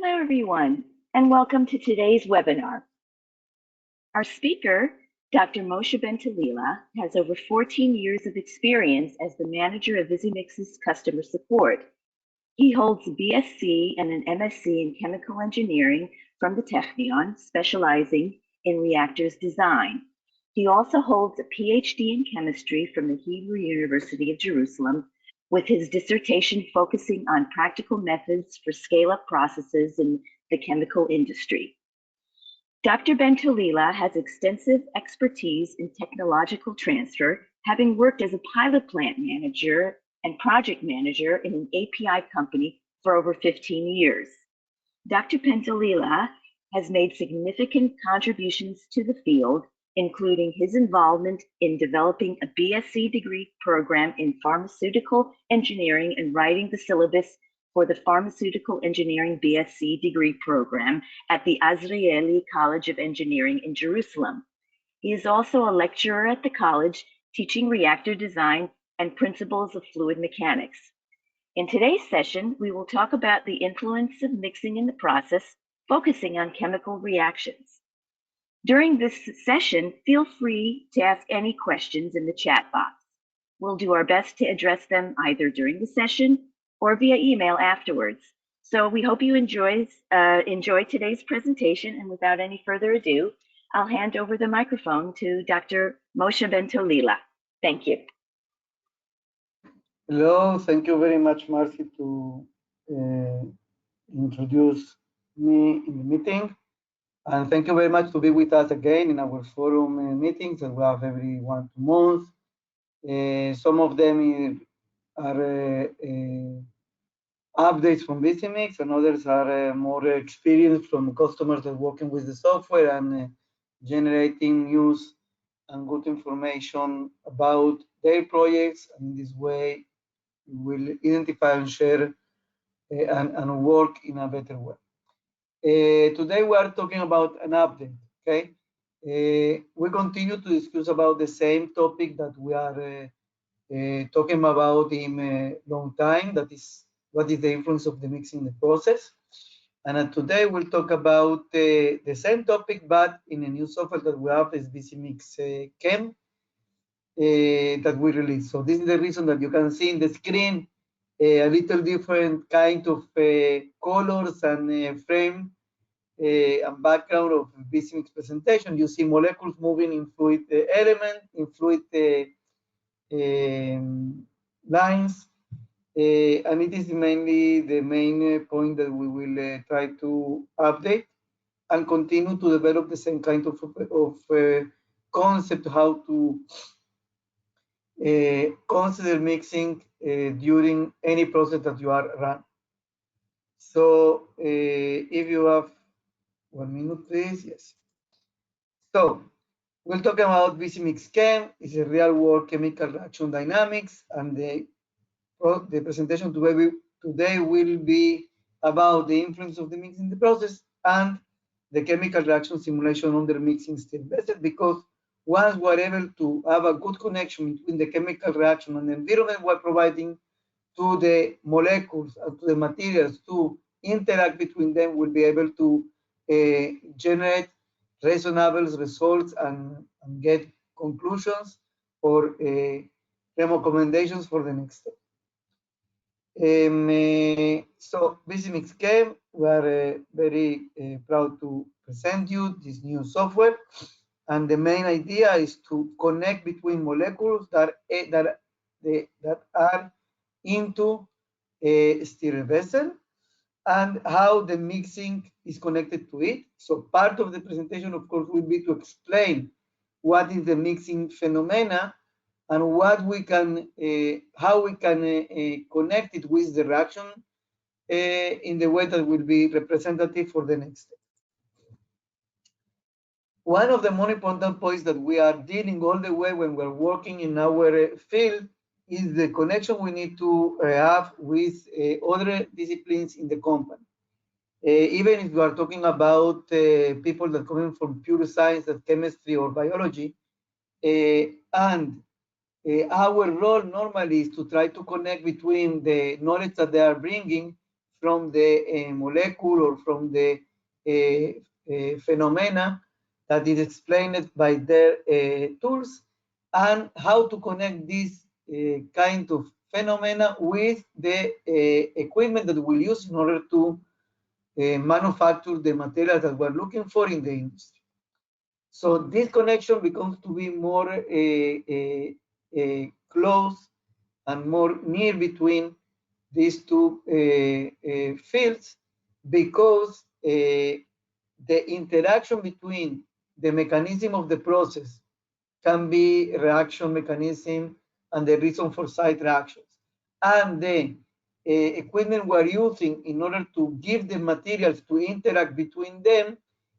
Hello, everyone, and welcome to today's webinar. Our speaker, Dr. Moshe Ben-Talila, has over 14 years of experience as the manager of VisiMix's customer support. He holds a BSc and an MSc in chemical engineering from the Technion, specializing in reactors design. He also holds a PhD in chemistry from the Hebrew University of Jerusalem, with his dissertation focusing on practical methods for scale-up processes in the chemical industry. Dr. Ben-Talila has extensive expertise in technological transfer, having worked as a pilot plant manager and project manager in an API company for over 15 years. Dr. Ben-Talila has made significant contributions to the field, including his involvement in developing a BSc degree program in pharmaceutical engineering and writing the syllabus for the Pharmaceutical Engineering BSc degree program at the Azrieli College of Engineering in Jerusalem. He is also a lecturer at the college, teaching reactor design and principles of fluid mechanics. In today's session, we will talk about the influence of mixing in the process, focusing on chemical reactions. During this session, feel free to ask any questions in the chat box. We'll do our best to address them either during the session or via email afterwards. So we hope you enjoy today's presentation, and without any further ado, I'll hand over the microphone to Dr. Moshe Ben-Talila. Thank you. Hello, thank you very much, Marcy, to introduce me in the meeting. And thank you very much to be with us again in our forum meetings that we have every 1 month. Some of them are updates from VisiMix, and others are more experience from customers that are working with the software and generating news and good information about their projects. And in this way, we will identify and share and work in a better way. Today we are talking about an update, okay? We continue to discuss about the same topic that we are talking about in a long time, that is, what is the influence of the mixing in the process. And today we'll talk about the same topic, but in a new software that we have, is VisiMix Chem, that we released. So this is the reason that you can see in the screen a little different kind of colors and frame and background of VisiMix presentation. You see molecules moving in fluid element, in fluid lines, and it is mainly the main point that we will try to update and continue to develop the same kind of concept, how to consider mixing during any process that you are running. So if you have 1 minute, please. Yes. So we'll talk about VisiMix Chem. It's a real-world chemical reaction dynamics, and the presentation today will be about the influence of the mixing in the process and the chemical reaction simulation under mixing state method, because once we're able to have a good connection between the chemical reaction and the environment we're providing to the molecules and to the materials to interact between them, we'll be able to generate reasonable results and get conclusions or recommendations for the next step. So VisiMix Chem, we are very proud to present you this new software, and the main idea is to connect between molecules that are into a sterile vessel and how the mixing is connected to it. So part of the presentation, of course, will be to explain what is the mixing phenomena and what we can, how we can connect it with the reaction in the way that will be representative for the next step. One of the more important points that we are dealing all the way when we're working in our field is the connection we need to have with other disciplines in the company. Even if we are talking about people that come in from pure science, like chemistry or biology, and our role normally is to try to connect between the knowledge that they are bringing from the molecule or from the phenomena that is explained by their tools, and how to connect this kind of phenomena with the equipment that we'll use in order to manufacture the material that we're looking for in the industry. So this connection becomes to be more close and more near between these two fields, because the interaction between the mechanism of the process can be reaction mechanism and the reason for site reactions, and the equipment we're using in order to give the materials to interact between them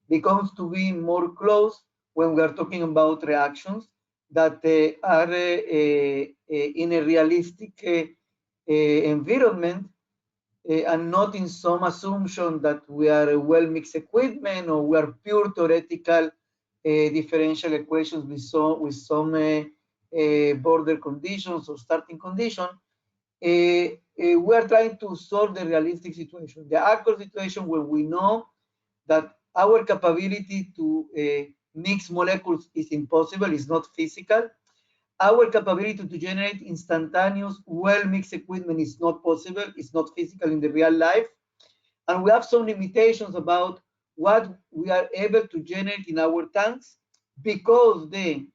becomes to be more close when we are talking about reactions that are in a realistic environment, and not in some assumption that we are a well-mixed equipment or we are pure theoretical differential equations with some border conditions or starting condition. We are trying to solve the realistic situation, the actual situation where we know that our capability to mix molecules is impossible, is not physical. Our capability to generate instantaneous, well-mixed equipment is not possible, it's not physical in the real life. And we have some limitations about what we are able to generate in our tanks, because the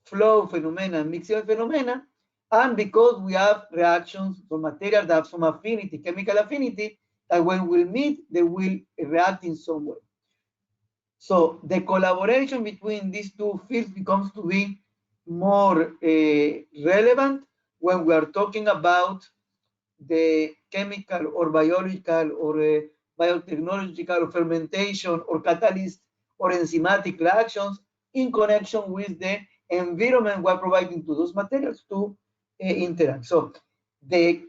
flow phenomena, mixing phenomena, and because we have reactions for materials that have some affinity, chemical affinity, that when we meet, they will react in some way. So the collaboration between these two fields becomes to be more relevant when we are talking about the chemical or biological or biotechnological or fermentation or catalyst or enzymatic reactions in connection with the environment we're providing to those materials to interact. So the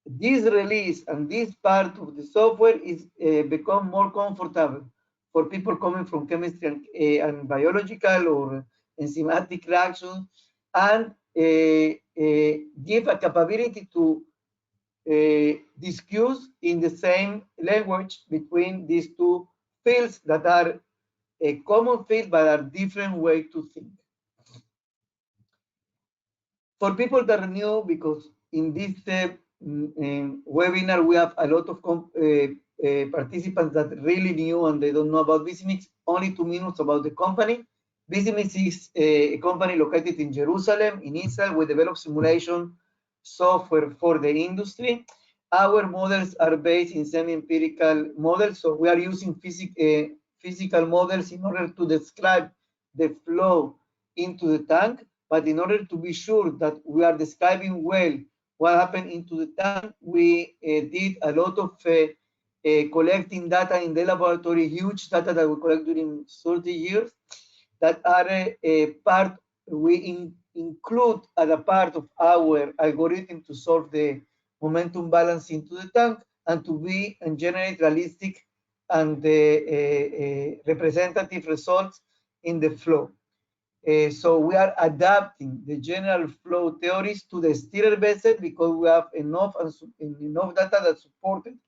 this release and this part of the software is become more comfortable for people coming from chemistry and biological or enzymatic reactions, and give a capability to discuss in the same language between these two fields that are a common field but are different way to think. For people that are new, because in this webinar we have a lot of participants that really new and they don't know about VisiMix, only 2 minutes about the company. VisiMix is a company located in Jerusalem, in Israel. We develop simulation software for the industry. Our models are based in semi-empirical models, so we are using physical models in order to describe the flow into the tank. But in order to be sure that we are describing well what happened into the tank, we did a lot of collecting data in the laboratory, huge data that we collect during 30 years, that are a part, we include as a part of our algorithm to solve the momentum balance into the tank and to be and generate realistic and representative results in the flow. So we are adapting the general flow theories to the stirrer vessel because we have enough data that supported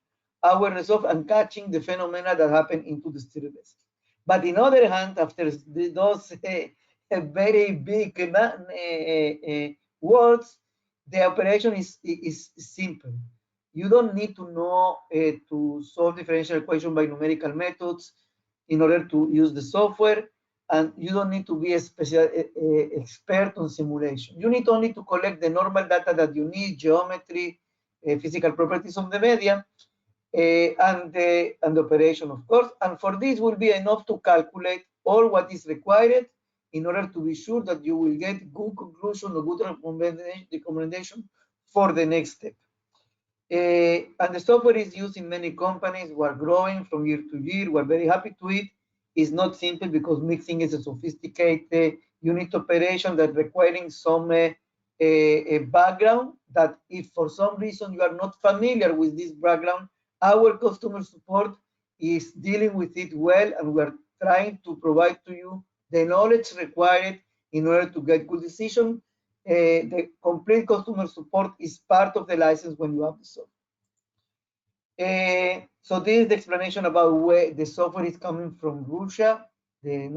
our result and catching the phenomena that happen into the stirrer vessel. But on the other hand, after those very big words, the operation is simple. You don't need to know to solve differential equation by numerical methods in order to use the software, and you don't need to be a special expert on simulation. You need only to collect the normal data that you need, geometry, physical properties of the media, and the operation, of course. And for this will be enough to calculate all what is required in order to be sure that you will get good conclusion or good recommendation for the next step. And the software is used in many companies. We're growing from year to year. We're very happy to it. It's not simple because mixing is a sophisticated unit operation that requiring some a background that if for some reason you are not familiar with this background, our customer support is dealing with it well, and we're trying to provide to you the knowledge required in order to get good decision the complete customer support is part of the license when you have the software. So this is the explanation about where the software is coming from Russia. The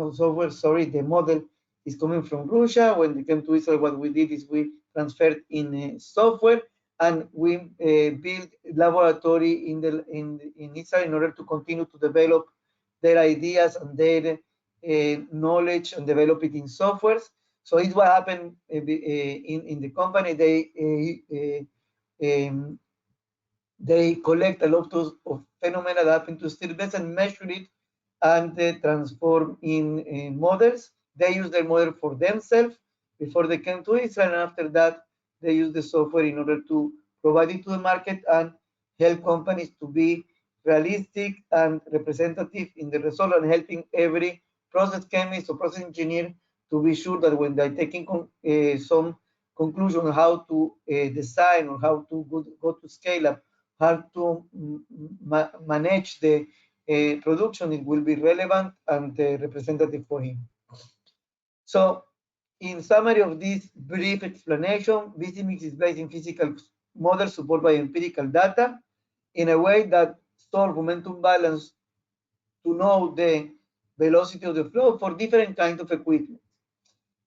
model is coming from Russia. When we came to Israel, what we did is we transferred in software, and we built laboratory in Israel in order to continue to develop their ideas and their knowledge and develop it in softwares. So it's what happened in the company. They collect a lot of phenomena that happen to steel vessels and measure it and transform in models. They use their model for themselves before they came to Israel, and after that, they use the software in order to provide it to the market and help companies to be realistic and representative in the result, and helping every process chemist or process engineer to be sure that when they're taking some conclusion on how to design or how to go to scale up, how to manage the production, it will be relevant and representative for him. So, in summary of this brief explanation, VisiMix is based in physical models supported by empirical data in a way that store momentum balance to know the velocity of the flow for different kinds of equipment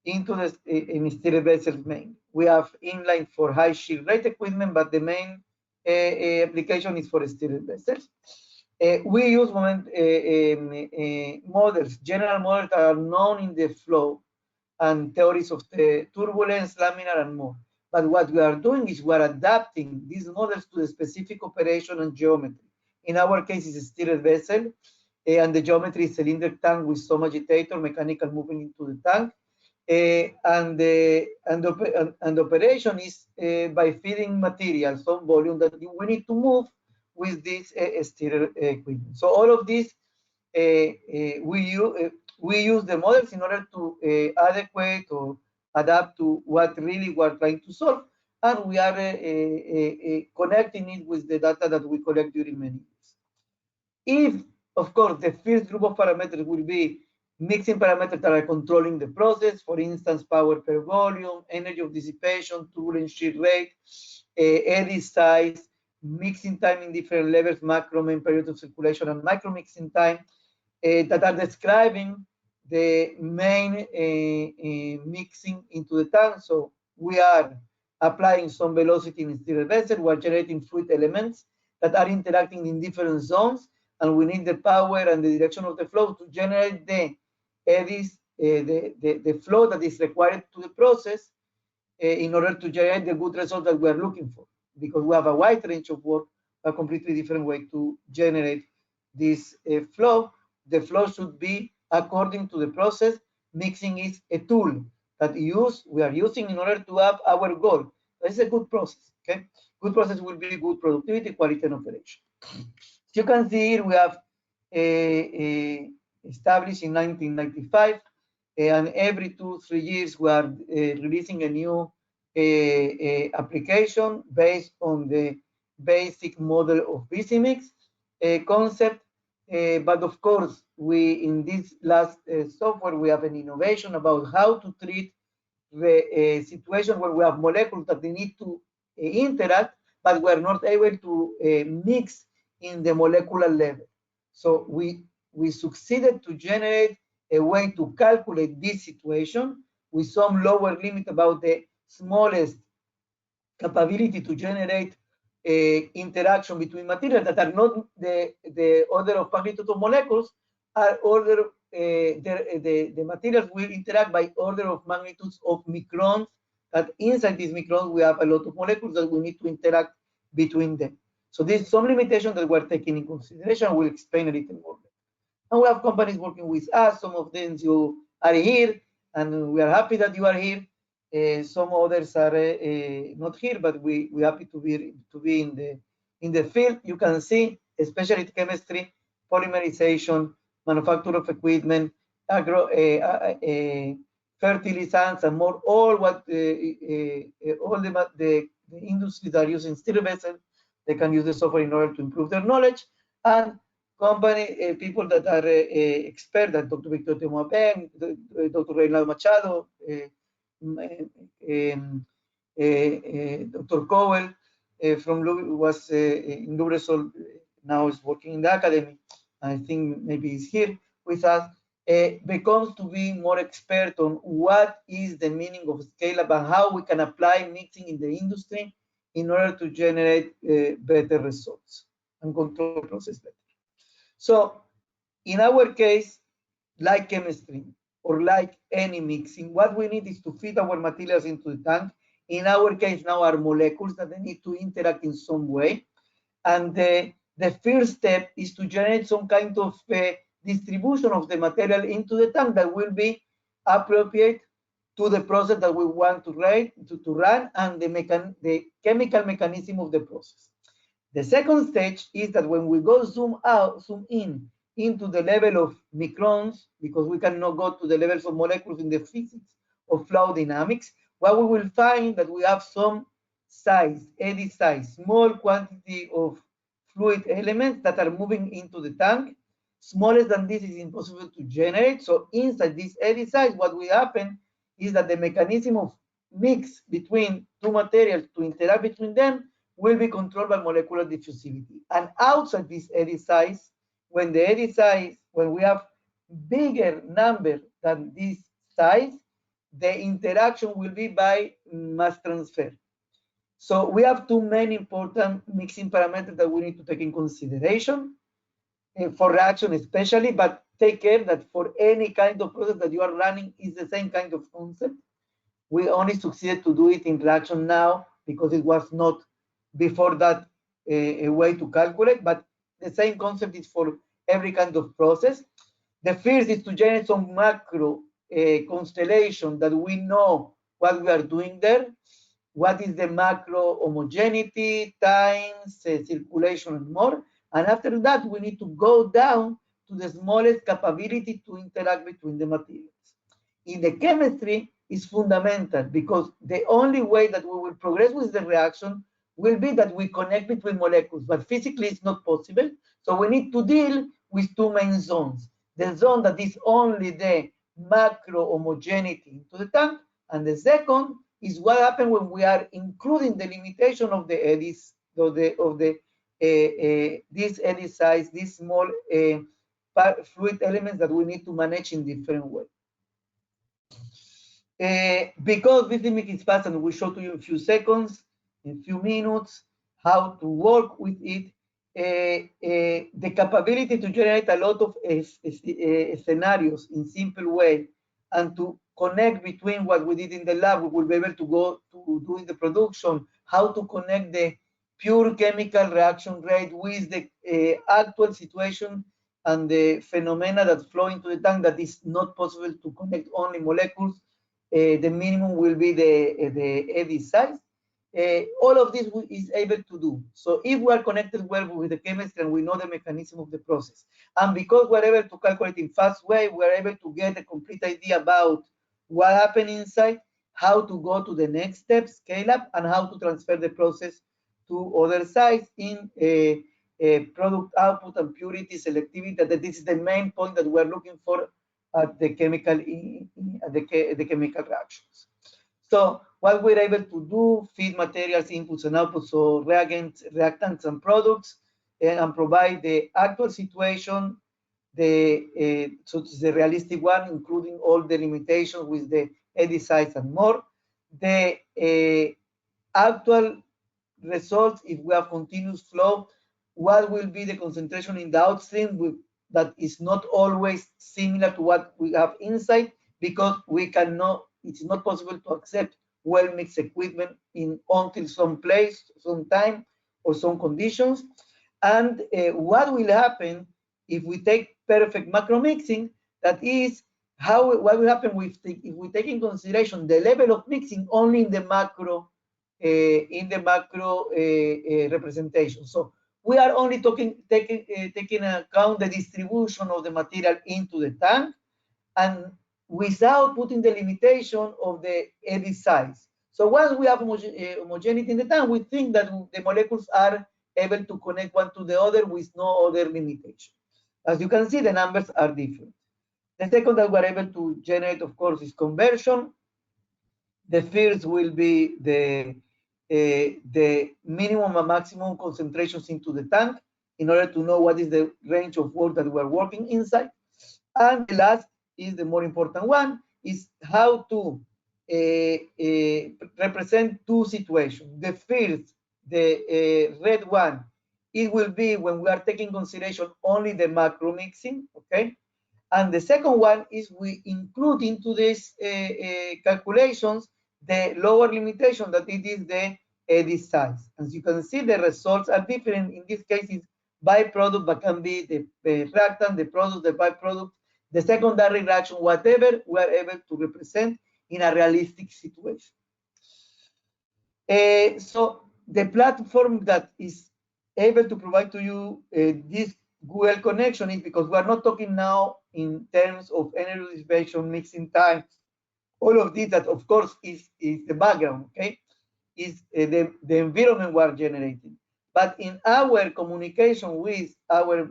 into the in steel vessels main. We have inline for high shear rate equipment, but the main application is for steel vessels. We use models, general models that are known in the flow and theories of the turbulence, laminar, and more. But what we are doing is we are adapting these models to the specific operation and geometry. In our case, it's a steel vessel, and the geometry is cylinder tank with some agitator, mechanical movement into the tank. And the operation is by feeding material, some volume that we need to move with this steel equipment. So all of this, we use the models in order to adequate or adapt to what really we're trying to solve, and we are connecting it with the data that we collect during many years. If, of course, the first group of parameters will be mixing parameters that are controlling the process, for instance, power per volume, energy of dissipation, turbulence shear rate, eddy size, mixing time in different levels, macro, main period of circulation, and micro mixing time, that are describing the main mixing into the tank. So we are applying some velocity in steel vessel, we are generating fluid elements that are interacting in different zones, and we need the power and the direction of the flow to generate the eddies, the flow that is required to the process in order to generate the good result that we are looking for, because we have a wide range of work, a completely different way to generate this flow. The flow should be according to the process. Mixing is a tool that we are using in order to have our goal. This is a good process. Okay, good process will be good productivity, quality, and operation. As you can see here, we have established in 1995, and every 2-3 years we are releasing a new application based on the basic model of VisiMix concept. But of course, in this last software, we have an innovation about how to treat the situation where we have molecules that they need to interact, but we are not able to mix in the molecular level. So we succeeded to generate a way to calculate this situation with some lower limit about the smallest capability to generate interaction between materials that are not the order of magnitude of molecules, are order the materials will interact by order of magnitudes of microns, that inside these microns we have a lot of molecules that we need to interact between them. So there's some limitation that we're taking in consideration. We'll explain a little more. And we have companies working with us. Some of them you are here, and we are happy that you are here. Some others are not here, but we're happy to be in the field. You can see, especially chemistry, polymerization, manufacture of equipment, fertilizants, and more. All what all the industries that are using steel vessels, they can use the software in order to improve their knowledge. And company people that are expert, that Dr. Victor Temuapen, Dr. Reynaldo Machado, Dr. Cowell from was in Lubresol, now is working in the academy. I think maybe he's here with us. Becomes to be more expert on what is the meaning of scale-up and how we can apply mixing in the industry in order to generate better results and control the process better. So in our case, like chemistry or like any mixing, what we need is to fit our materials into the tank. In our case now are molecules that they need to interact in some way. And the first step is to generate some kind of distribution of the material into the tank that will be appropriate to the process that we want to run and the chemical mechanism of the process. The second stage is that when we go zoom in into the level of microns, because we cannot go to the levels of molecules in the physics of fluid dynamics, what we will find that we have some size, eddy size, small quantity of fluid elements that are moving into the tank. Smaller than this is impossible to generate. So inside this eddy size, what will happen is that the mechanism of mix between two materials to interact between them will be controlled by molecular diffusivity. And outside this eddy size, when we have bigger number than this size, the interaction will be by mass transfer. So we have two main important mixing parameters that we need to take in consideration for reaction especially, but take care that for any kind of process that you are running is the same kind of concept. We only succeeded to do it in reaction now because it was not before that a way to calculate, but the same concept is for every kind of process. The first is to generate some macro constellation that we know what we are doing there, what is the macro homogeneity, times, circulation, and more. And after that, we need to go down to the smallest capability to interact between the materials. In the chemistry, is fundamental because the only way that we will progress with the reaction will be that we connect between molecules, but physically it's not possible. So we need to deal with two main zones. The zone that is only the macro homogeneity into the tank, and the second is what happens when we are including the limitation of the eddies, this eddy size, these small fluid elements that we need to manage in different ways. Because VisiMix is fast and we show to you in a few seconds, in a few minutes, how to work with it, the capability to generate a lot of scenarios in simple way and to connect between what we did in the lab, we will be able to go to do in the production, how to connect the pure chemical reaction rate with the actual situation and the phenomena that flow into the tank that is not possible to connect only molecules. The minimum will be the eddy size. All of this is able to do. So if we are connected well with the chemistry and we know the mechanism of the process, and because we're able to calculate in fast way, we're able to get a complete idea about what happened inside, how to go to the next step, scale up, and how to transfer the process to other sites in product output and purity, selectivity. That this is the main point that we're looking for at the chemical the chemical reactions. So what we're able to do, feed materials, inputs and outputs, so reagents, reactants and products, and provide the actual situation, so it's the realistic one, including all the limitations with the eddy size and more. The actual results, if we have continuous flow, what will be the concentration in the outstream that is not always similar to what we have inside, because we cannot, it's not possible to accept well-mixed equipment until some place, some time, or some conditions. And what will happen if we take perfect macro mixing, that is what will happen if we take in consideration the level of mixing only in the macro representation. So we are only taking account the distribution of the material into the tank and without putting the limitation of the eddy size. So once we have homogeneity in the tank, we think that the molecules are able to connect one to the other with no other limitation. As you can see, the numbers are different. The second that we're able to generate, of course, is conversion. The first will be the minimum and maximum concentrations into the tank in order to know what is the range of work that we are working inside. And the last is the more important one, is how to represent two situations. The first, the red one, it will be when we are taking consideration only the macro mixing, okay? And the second one is we include into these calculations the lower limitation that it is the eddy size. As you can see, the results are different. In this case, it's byproduct, but can be the reactant, the product, the byproduct, the secondary reaction, whatever we are able to represent in a realistic situation. So the platform that is able to provide to you this Google connection is because we are not talking now in terms of energy dissipation, mixing time, all of this that of course is the background, okay? Is the environment we are generating. But in our communication with our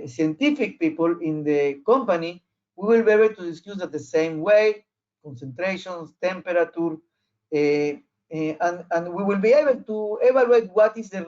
scientific people in the company, we will be able to discuss at the same way, concentrations, temperature, and we will be able to evaluate what is the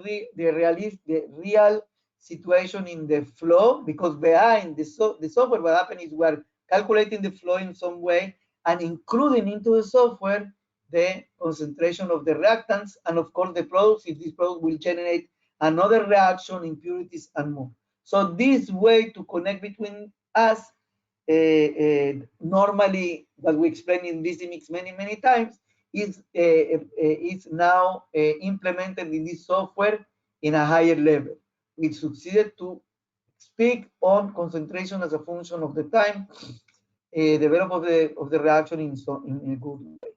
real situation in the flow, because behind the software, what happens is we are calculating the flow in some way and including into the software the concentration of the reactants and of course the products, if this product will generate another reaction, impurities and more. So this way to connect between us, normally that we explain in VisiMix many times, is now implemented in this software in a higher level. We succeeded to speak on concentration as a function of the time, development of the reaction in a good way.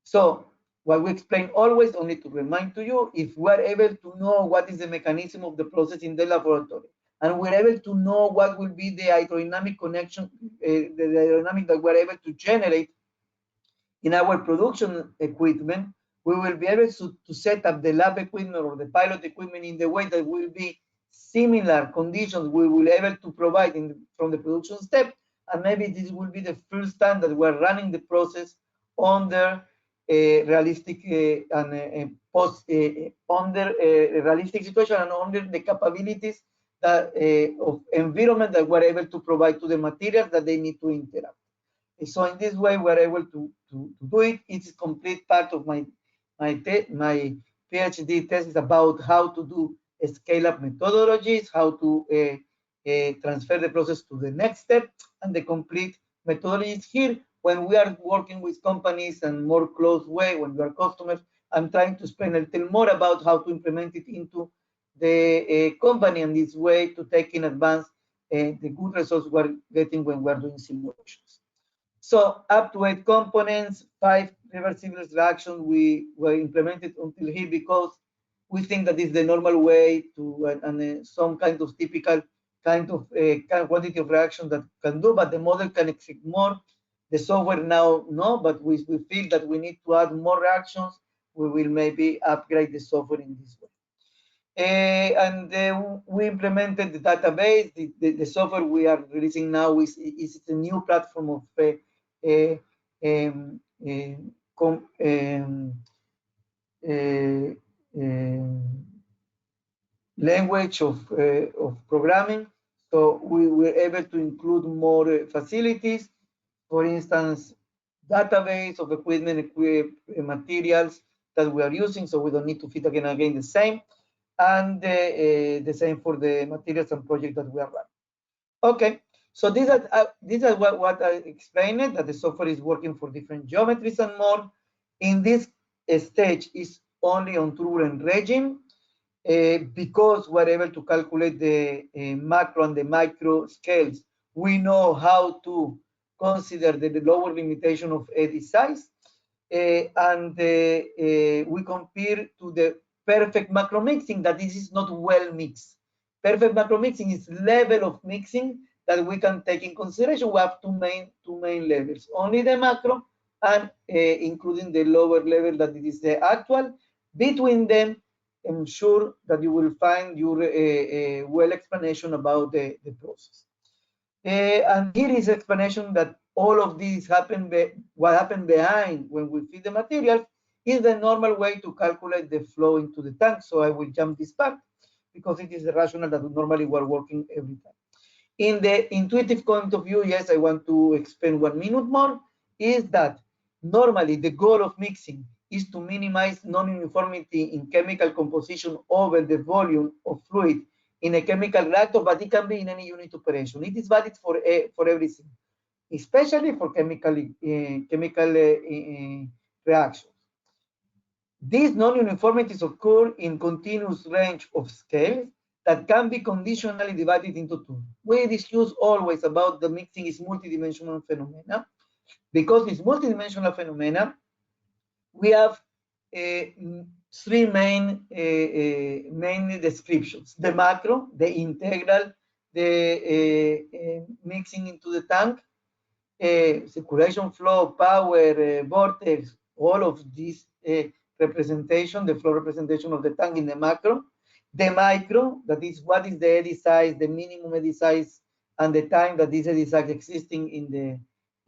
So what we explain always, only to remind to you, if we are able to know what is the mechanism of the process in the laboratory, and we're able to know what will be the hydrodynamic connection, the hydrodynamic that we're able to generate in our production equipment, we will be able to set up the lab equipment or the pilot equipment in the way that will be similar conditions we will be able to provide from the production step. And maybe this will be the first time that we're running the process under a realistic under a realistic situation and under the capabilities that of environment that we're able to provide to the materials that they need to interact. So in this way, we're able to do it. It's complete part of my PhD thesis about how to do scale-up methodologies, how to transfer the process to the next step, and the complete methodology is here. When we are working with companies and more close way, when we are customers, I'm trying to explain a little more about how to implement it into the company, and this way to take in advance the good results we're getting when we're doing simulations. So up to 8 components, 5 reversible reactions were implemented until here because we think that is the normal way to, and some kind of typical kind of quantity of reaction that can do, but the model can exceed more. The software now, no, but we feel that we need to add more reactions. We will maybe upgrade the software in this way. We implemented the database. The software we are releasing now is a new platform of language of programming. So we were able to include more facilities. For instance, database of equipment, materials that we are using, so we don't need to fit again the same. And the same for the materials and projects that we are running. Okay, so these are what I explained, that the software is working for different geometries and more. In this stage is only on turbulent regime because we're able to calculate the macro and the micro scales. We know how to consider the lower limitation of eddy size, and we compare to the perfect macro mixing that this is not well mixed. Perfect macro mixing is level of mixing that we can take in consideration. We have two main levels, only the macro and including the lower level that it is the actual. Between them, I'm sure that you will find your well explanation about the process. And here is explanation that all of this what happened behind when we feed the materials is the normal way to calculate the flow into the tank. So I will jump this part because it is the rationale that normally we're working every time. In the intuitive point of view, yes, I want to expand 1 minute more, is that normally the goal of mixing is to minimize non-uniformity in chemical composition over the volume of fluid in a chemical reactor, but it can be in any unit operation. It is valid for everything, especially for chemical reactions. These non-uniformities occur in continuous range of scales that can be conditionally divided into two. We discuss always about the mixing is multidimensional phenomena. Because it's multidimensional phenomena, we have three main descriptions: the macro, the integral, the mixing into the tank, circulation flow, power, vortex, all of these representation, the flow representation of the tank in the macro. The micro, that is what is the eddy size, the minimum eddy size, and the time that this eddy size existing in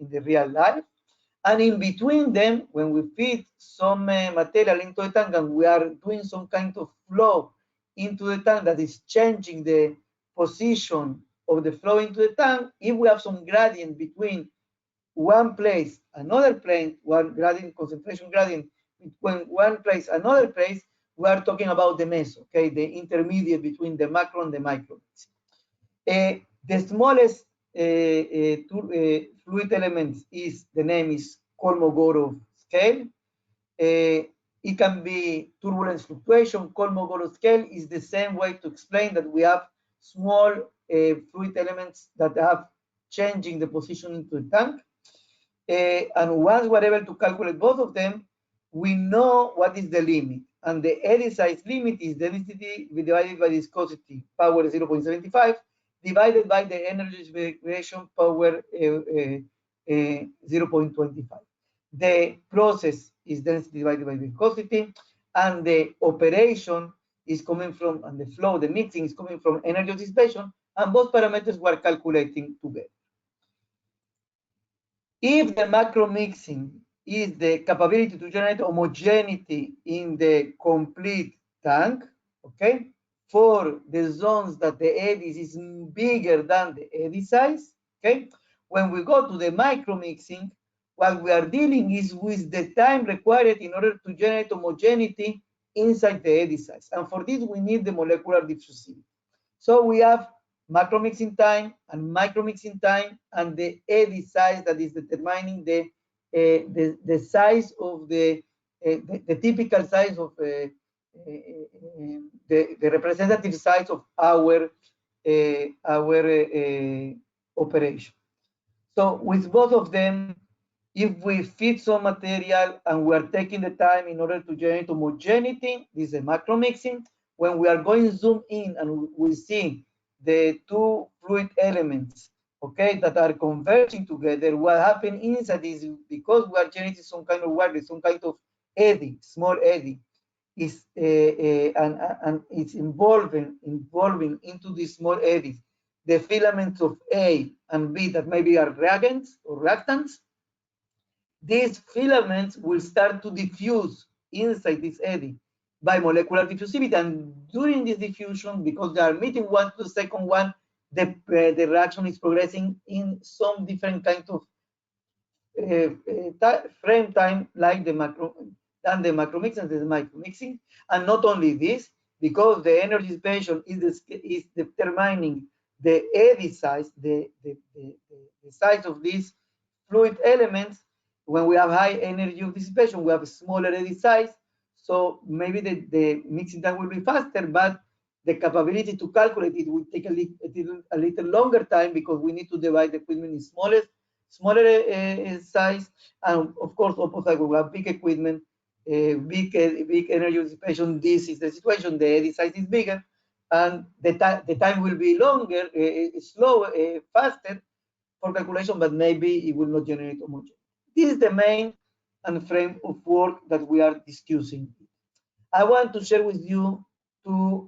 the real life. And in between them, when we feed some material into the tank and we are doing some kind of flow into the tank that is changing the position of the flow into the tank, if we have some gradient between one place, another place, one gradient, concentration gradient, between one place, another place, we are talking about the meso, okay, the intermediate between the macro and the micro. The smallest fluid elements is, the name is Kolmogorov scale. It can be turbulence fluctuation. Kolmogorov scale is the same way to explain that we have small fluid elements that have changing the position into the tank. And once we're able to calculate both of them, we know what is the limit. And the eddy size limit is density divided by viscosity, power 0.75, divided by the energy variation, power 0.25. The process is density divided by viscosity, and the operation is coming from, and the flow, the mixing is coming from energy dissipation, and both parameters we're calculating together. If the macro mixing is the capability to generate homogeneity in the complete tank, okay, for the zones that the eddies is bigger than the eddy size, okay, when we go to the micro mixing, what we are dealing is with the time required in order to generate homogeneity inside the eddy size. And for this, we need the molecular diffusivity. So we have macro mixing time and micro mixing time, and the eddy size that is determining the size of the typical size of the representative size of our operation. So with both of them, if we feed some material and we are taking the time in order to generate homogeneity, this is a macro mixing. When we are going zoom in and we see the two fluid elements, okay, that are converging together, what happens inside is, because we are generating some kind of water, some kind of eddy, small eddy, is and it's involving into these small eddies the filaments of A and B that maybe are reagents or reactants. These filaments will start to diffuse inside this eddy by molecular diffusivity, and during this diffusion, because they are meeting one to the second one, the reaction is progressing in some different kind of frame time, like the macro and the macro mix and the micro mixing. And not only this, because the energy dissipation is determining the eddy size, the size of these fluid elements. When we have high energy of dissipation, we have a smaller eddy size. So maybe the mixing time will be faster, but the capability to calculate it will take a little longer time, because we need to divide the equipment in smaller size. And of course, opposite, we have big equipment, big energy dissipation. This is the situation. The eddy size is bigger, and the time will be longer, slower, faster for calculation, but maybe it will not generate homogeneity. This is the main and frame of work that we are discussing. I want to share with you two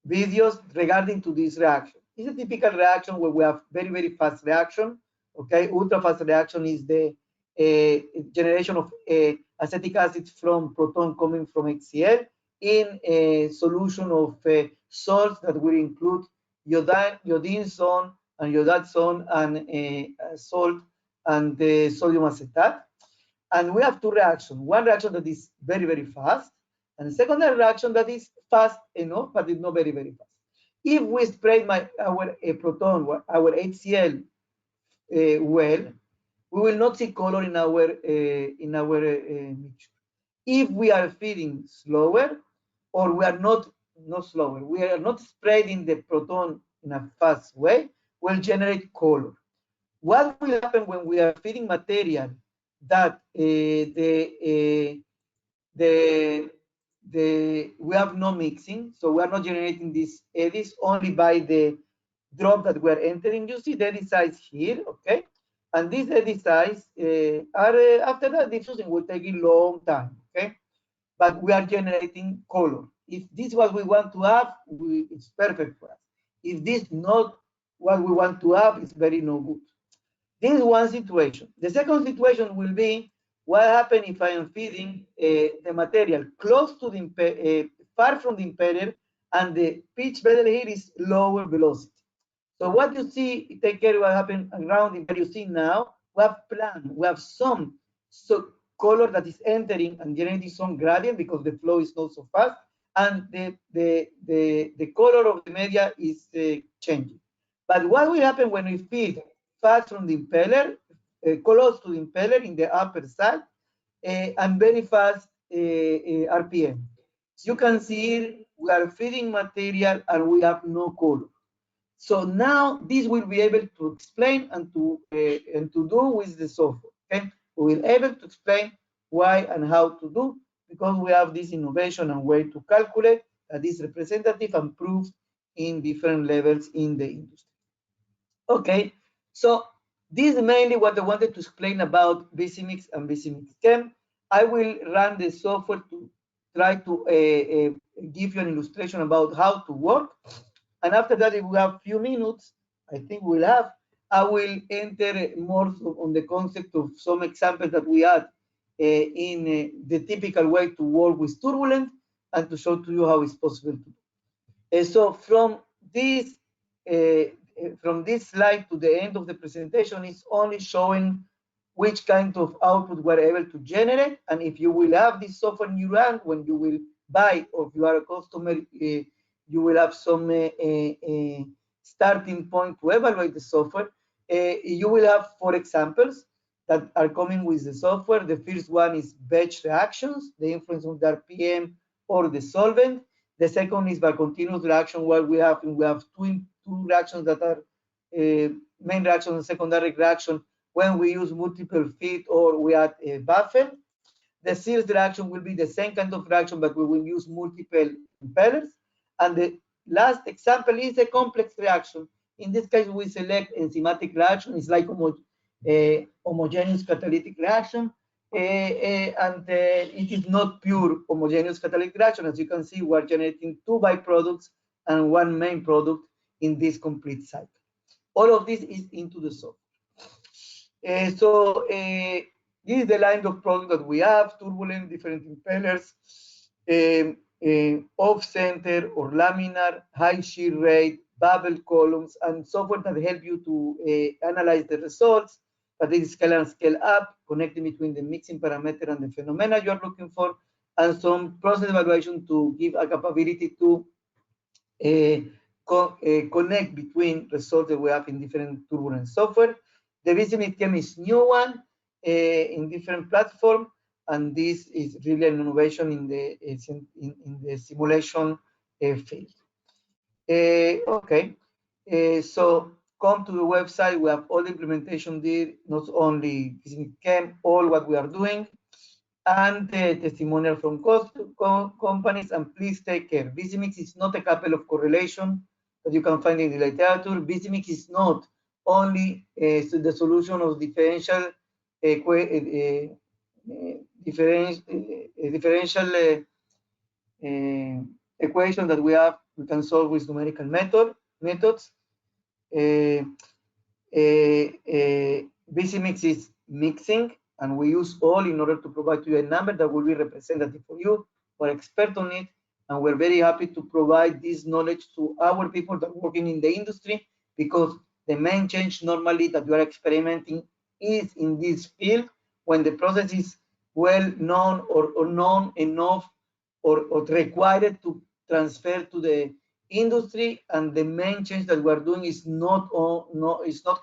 videos regarding to this reaction. It's a typical reaction where we have very, very fast reaction. Okay, ultra-fast reaction is the generation of acetic acid from proton coming from HCl in a solution of salts that will include iodine zone and iodide zone and salt and the sodium acetate. And we have two reactions. One reaction that is very, very fast, and the secondary reaction that is fast enough, but it's not very, very fast. If we spray our proton, our HCl well, we will not see color in our mixture. If we are feeding slower, or we are not slower, we are not spreading the proton in a fast way, will generate color. What will happen when we are feeding material that we have no mixing, so we are not generating these eddies only by the drop that we are entering? You see the eddy size here, okay? And these eddy size are after that diffusion will take a long time, okay? But we are generating color. If this is what we want to have, it's perfect for us. If this is not what we want to have, it's very no good. This is one situation. The second situation will be what happens if I am feeding the material close to the far from the impeller, and the pitch bezel here is lower velocity. So what you see, take care of what happened around it, but you see now, we have plan, we have some color that is entering and generating some gradient because the flow is not so fast, and the color of the media is changing. But what will happen when we feed fast from the impeller, close to the impeller in the upper side, and very fast RPM? As you can see here, we are feeding material and we have no color. So now this will be able to explain and to do with the software. Okay, we will be able to explain why and how to do, because we have this innovation and way to calculate that is representative and proved in different levels in the industry. Okay, so this is mainly what I wanted to explain about VisiMix and VisiMix Chem. I will run the software to try to give you an illustration about how to work. And after that, if we have a few minutes, I think we'll have, I will enter more on the concept of some examples that we had in the typical way to work with turbulent, and to show to you how it's possible to do. So from this slide to the end of the presentation is only showing which kind of output we're able to generate. And if you will have this software in your hand, when you will buy, or if you are a customer, you will have some starting point to evaluate the software. You will have 4 examples that are coming with the software. The first one is batch reactions, the influence of the RPM or the solvent. The second is by continuous reaction, where we have two reactions that are main reaction and secondary reaction when we use multiple feed or we add a buffer. The series reaction will be the same kind of reaction, but we will use multiple impellers. And the last example is a complex reaction. In this case, we select enzymatic reaction. It's like homogeneous catalytic reaction. And it is not pure homogeneous catalytic reaction. As you can see, we're generating 2 byproducts and 1 main product in this complete cycle. All of this is into the software. This is the line of product that we have: turbulent, different impellers, off-center or laminar, high shear rate, bubble columns, and software that help you to analyze the results, that is scale and scale up, connecting between the mixing parameter and the phenomena you are looking for, and some process evaluation to give a capability to connect between results that we have in different turbulent software. The VisiMix Chem is new one in different platform, and this is really an innovation in the simulation field. Okay, so come to the website. We have all the implementation there, not only VisiMix Chem, all what we are doing, and testimonial from companies. And please take care. VisiMix is not a couple of correlation that you can find in the literature. VisiMix is not only the solution of differential equation that we can solve with numerical methods. VisiMix is mixing, and we use all in order to provide you a number that will be representative for you. We're expert on it, and we're very happy to provide this knowledge to our people that are working in the industry, because the main change normally that you are experimenting is in this field when the process is well known or known enough or required to transfer to the industry, and the main change that we're doing is not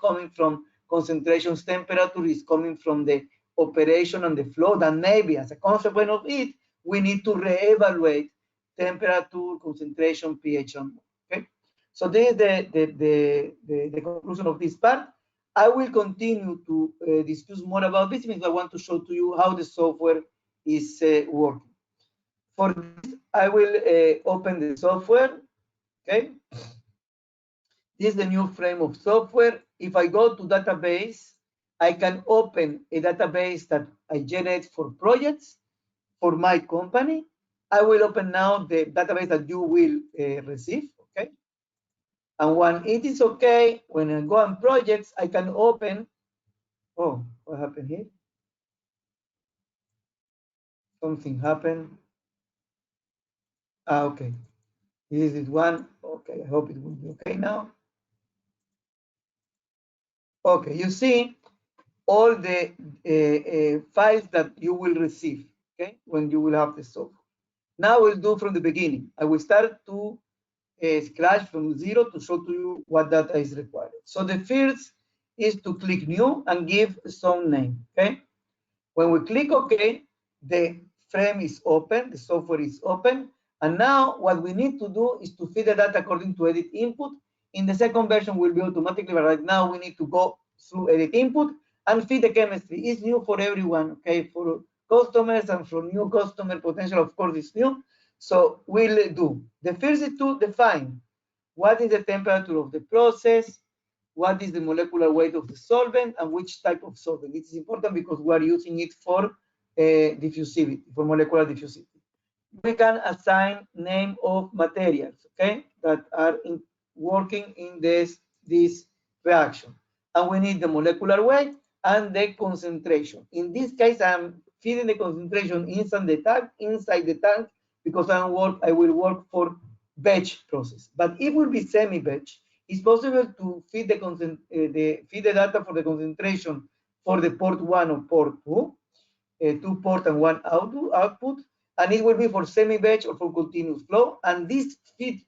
coming from concentrations temperature, is coming from the operation and the flow, that maybe as a consequence of it we need to reevaluate temperature, concentration, pH, and more. Okay, so this is the conclusion of this part. I will continue to discuss more about this because I want to show to you how the software is working. For this, I will open the software. Okay, this is the new frame of software. If I go to database, I can open a database that I generate for projects for my company. I will open now the database that you will receive. Okay, and when it is okay, when I go on projects, I can open. Oh, what happened here? Something happened. Ah, okay. This is one. Okay, I hope it will be okay now. Okay, you see all the files that you will receive, okay, when you will have the software. Now we'll do from the beginning. I will start to scratch from zero to show to you what data is required. So the first is to click new and give some name, okay? When we click OK, the frame is open, the software is open, and now what we need to do is to feed the data according to edit input. In the second version will be automatically, but right now we need to go through edit input and feed the chemistry. It's new for everyone, okay? For customers and for new customer potential, of course, it's new. So we'll do. The first is to define what is the temperature of the process, what is the molecular weight of the solvent, and which type of solvent. It is important because we are using it for diffusivity, for molecular diffusivity. We can assign name of materials, okay, that are working in this reaction. And we need the molecular weight and the concentration. In this case, I'm feeding the concentration inside the tank because I will work for batch process. But it will be semi-batch. It's possible to feed the data for the concentration for the port 1 or port 2, 2 port and 1 output, and it will be for semi-batch or for continuous flow. And this feed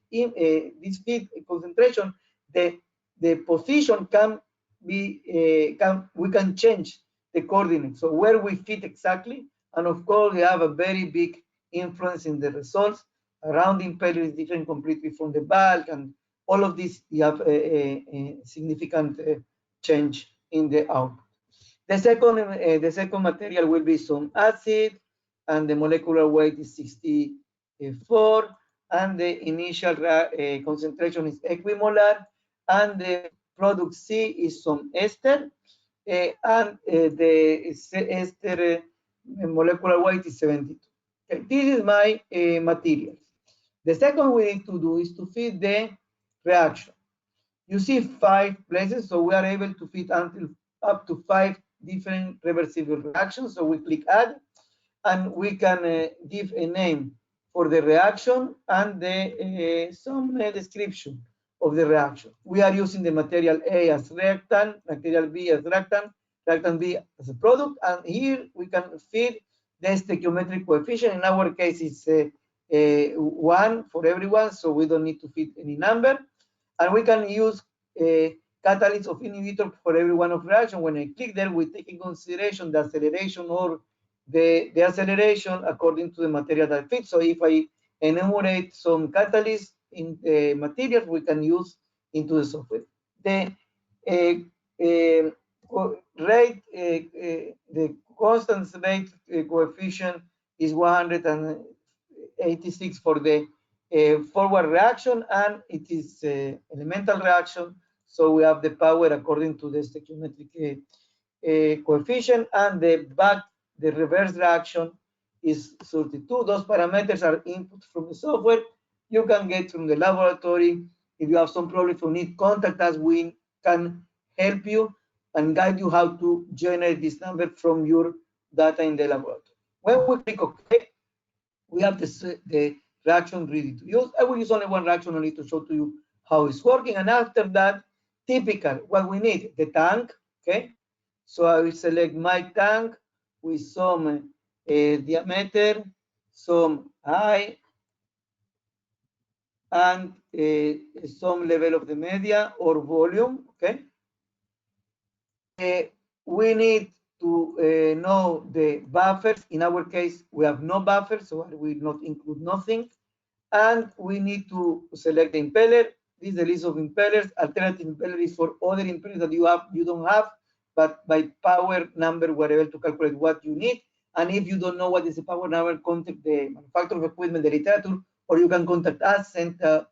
concentration, the position can be we can change the coordinates, so where we fit exactly, and of course we have a very big influence in the results. Around impeller is different completely from the bulk, and all of this you have a significant change in the output. The second material will be some acid, and the molecular weight is 64, and the initial concentration is equimolar, and the product C is some ester, and the ester molecular weight is 72. Okay, this is my materials. The second we need to do is to feed the reaction. You see 5 places, so we are able to feed until up to 5 different reversible reactions. So we click add, and we can give a name for the reaction and some description of the reaction. We are using the material A as reactant, material B as reactant, reactant B as a product, and here we can feed the stoichiometric coefficient. In our case, it's 1 for everyone, so we don't need to feed any number. And we can use a catalyst of inhibitor for every one of reaction. When I click there, we take in consideration the acceleration or the acceleration according to the material that fits. So if I enumerate some catalysts in the materials, we can use into the software. The rate, the constant rate coefficient is 186 for the forward reaction, and it is elemental reaction. So we have the power according to the stoichiometric coefficient, and the reverse reaction is 32. Those parameters are input from the software. You can get from the laboratory. If you have some problems, you need contact us. We can help you and guide you how to generate this number from your data in the laboratory. When we click OK, we have the reaction ready to use. I will use only one reaction only to show to you how it's working. And after that, typical, what we need, the tank, okay? So I will select my tank with some diameter, some height, and some level of the media or volume, okay? We need to know the buffers. In our case, we have no buffers, so I will not include nothing. And we need to select the impeller. This is the list of impellers. Alternative impeller is for other impellers that you don't have, but by power number, we're able to calculate what you need. And if you don't know what is the power number, contact the manufacturer of equipment, the literature, or you can contact us, send the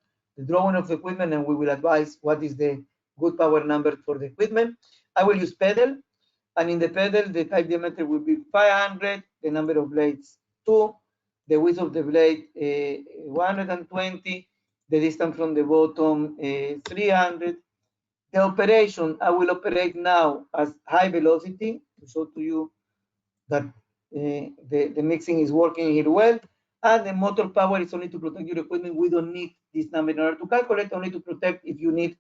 drawing of the equipment, and we will advise what is the good power number for the equipment. I will use pedal, and in the pedal, the type diameter will be 500, the number of blades 2, the width of the blade 120, the distance from the bottom 300. The operation, I will operate now as high velocity to show to you that the mixing is working here well. And the motor power is only to protect your equipment. We don't need this number in order to calculate, only to protect if you need,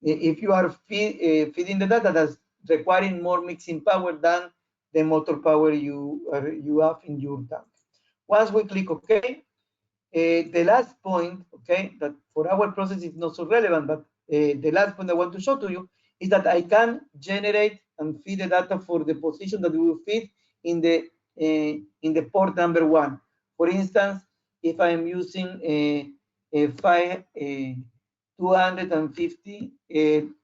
if you are feeding the data that's requiring more mixing power than the motor power you have in your tank. Once we click OK, the last point, okay, that for our process is not so relevant, but the last point I want to show to you is that I can generate and feed the data for the position that we will feed in the port number 1. For instance, if I'm using a 250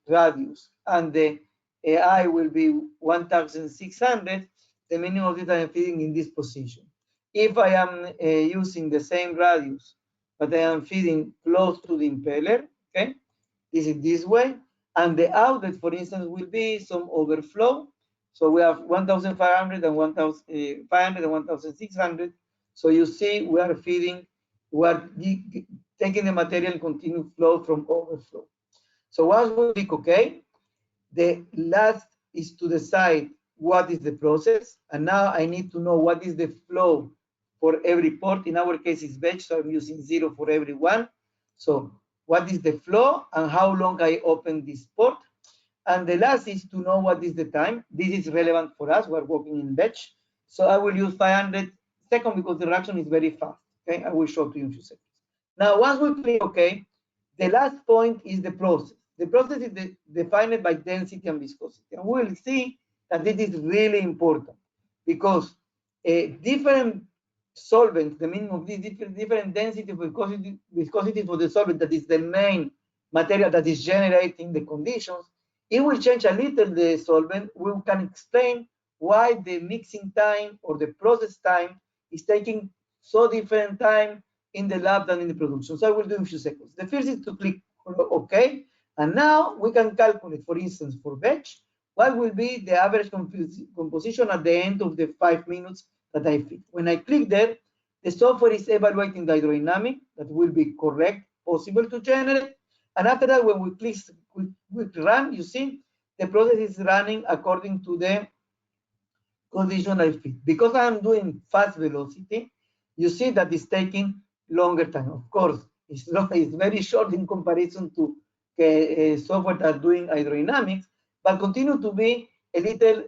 radius and the AI will be 1600, the minimum data I'm feeding in this position. If I am using the same radius, but I am feeding close to the impeller, okay, this is this way, and the outlet, for instance, will be some overflow. So we have 1,500 and 1,500 and 1,600. So you see, we are feeding, we are taking the material and continue flow from overflow. So once we click OK, the last is to decide what is the process, and now I need to know what is the flow for every port. In our case, it's batch, so I'm using 0 for every one. So what is the flow and how long I open this port? And the last is to know what is the time. This is relevant for us. We're working in batch. So I will use 500 seconds because the reaction is very fast. Okay, I will show to you in a few seconds. Now, once we click OK, the last point is the process. The process is defined by density and viscosity. And we'll see that this is really important because different solvents, the meaning of this different density of viscosity for the solvent, that is the main material that is generating the conditions, it will change a little the solvent. We can explain why the mixing time or the process time is taking so different time in the lab than in the production. So I will do in a few seconds. The first is to click OK. And now we can calculate, for instance, for batch, what will be the average composition at the end of the 5 minutes that I feed. When I click there, the software is evaluating the hydrodynamic that will be correct, possible to generate. And after that, when we click run, you see the process is running according to the condition I feed. Because I'm doing fast velocity, you see that it's taking longer time. Of course, it's very short in comparison to software that are doing hydrodynamics, but continue to be a little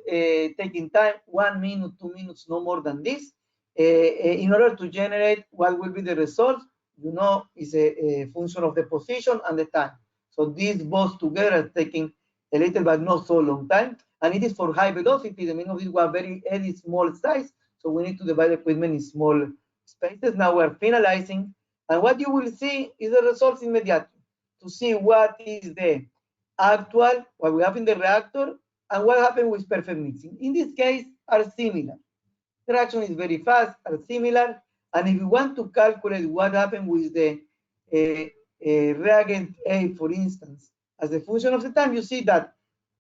taking time, 1 minute, 2 minutes, no more than this, in order to generate what will be the result. You know, is a function of the position and the time. So these both together are taking a little but not so long time. And it is for high velocity. The meaning of it was very small size. So we need to divide the equipment in small spaces. Now we're finalizing. And what you will see is the results immediately to see what is the actual, what we have in the reactor, and what happened with perfect mixing. In this case, are similar. The reaction is very fast, are similar. And if you want to calculate what happened with the reagent A, for instance, as a function of the time, you see that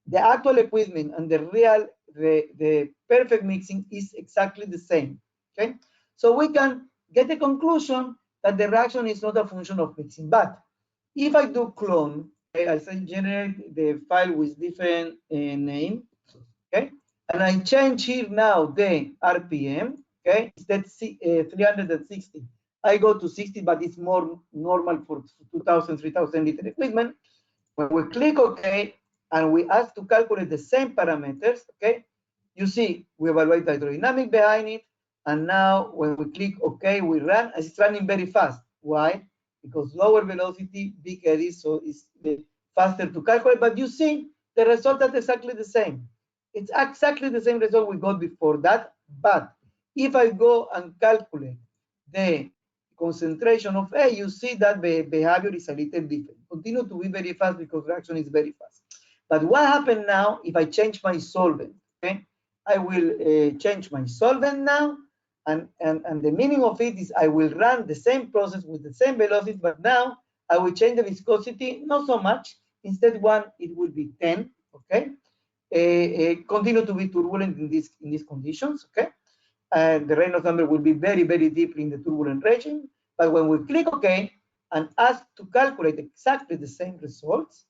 the actual equipment and the perfect mixing is exactly the same. Okay, so we can get the conclusion that the reaction is not a function of mixing. But if I do clone Okay, I say generate the file with different name. Okay, and I change here now the RPM. Okay, instead 360. I go to 60, but it's more normal for 2,000, 3,000 liter equipment. When we click OK, and we ask to calculate the same parameters, okay, you see we evaluate the hydrodynamic behind it, and now when we click OK, we run, as it's running very fast. Why? Because lower velocity, big eddy, so it's faster to calculate, but you see the result is exactly the same. It's exactly the same result we got before that, but if I go and calculate the concentration of A, you see that the behavior is a little different. Continue to be very fast because reaction is very fast. But what happened now if I change my solvent? Okay, I will change my solvent now, and the meaning of it is I will run the same process with the same velocity, but now I will change the viscosity, not so much. Instead, one, it will be 10. Okay, continue to be turbulent in these conditions. Okay, and the Reynolds number will be very, very deep in the turbulent region. But when we click OK and ask to calculate exactly the same results,